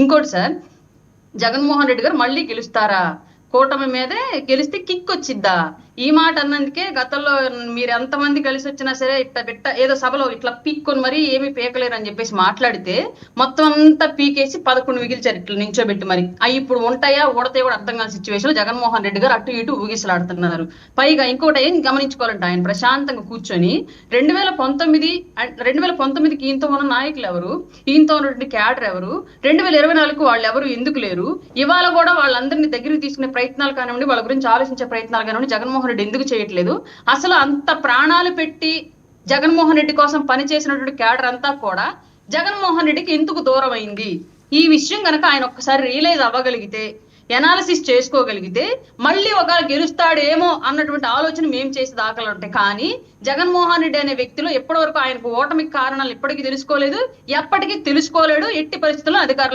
ఇంకోటి సార్, జగన్మోహన్ రెడ్డి గారు మళ్ళీ గెలుస్తారా? కూటమి మీదే గెలిస్తే కిక్ వచ్చిద్దా? ఈ మాట అన్నందుకే గతంలో మీరు ఎంతమంది కలిసి వచ్చినా సరే ఇట్ట ఏదో సభలో ఇట్లా పీక్కొని మరీ ఏమీ పీకలేరు అని చెప్పేసి మాట్లాడితే మొత్తం అంతా పీకేసి 11 మిగిల్చారు ఇట్లా నించోబెట్టి. మరి అవి ఇప్పుడు ఉంటాయా ఊడతాయో కూడా అర్థం కాని సిచ్యువేషన్ జగన్మోహన్ రెడ్డి గారు అటు ఇటు ఊగిసలాడుతున్నారు. పైగా ఇంకోటి ఏం గమనించుకోవాలంటే, ఆయన ప్రశాంతంగా కూర్చొని 2019కి ఈయనతో ఉన్న నాయకులు ఎవరు, ఈయనతో ఉన్నటువంటి క్యాడర్ ఎవరు, 2024కు వాళ్ళు ఎవరు ఎందుకు లేరు, ఇవాళ కూడా వాళ్ళందరినీ దగ్గరికి తీసుకునే ప్రయత్నాలు కానివ్వండి, వాళ్ళ గురించి ఆలోచించే ప్రయత్నాలు కానివ్వండి జగన్మోహన్ రెడ్డి ఎందుకు చేయట్లేదు? అసలు అంత ప్రాణాలు పెట్టి జగన్మోహన్ రెడ్డి కోసం పనిచేసినటువంటి క్యాడర్ అంతా కూడా జగన్మోహన్ రెడ్డికి ఎందుకు దూరం అయింది? ఈ విషయం కనుక ఆయన ఒక్కసారి రియలైజ్ అవ్వగలిగితే, ఎనాలిసిస్ చేసుకోగలిగితే మళ్ళీ ఒకవేళ గెలుస్తాడేమో అన్నటువంటి ఆలోచన మేము చేసి దాఖలు ఉంటాయి. కానీ జగన్మోహన్ రెడ్డి అనే వ్యక్తిలో ఎప్పటి వరకు ఆయనకు ఓటమికి కారణాలు ఇప్పటికీ తెలుసుకోలేదు, ఎప్పటికీ తెలుసుకోలేడు, ఎట్టి పరిస్థితుల్లో అధికారులు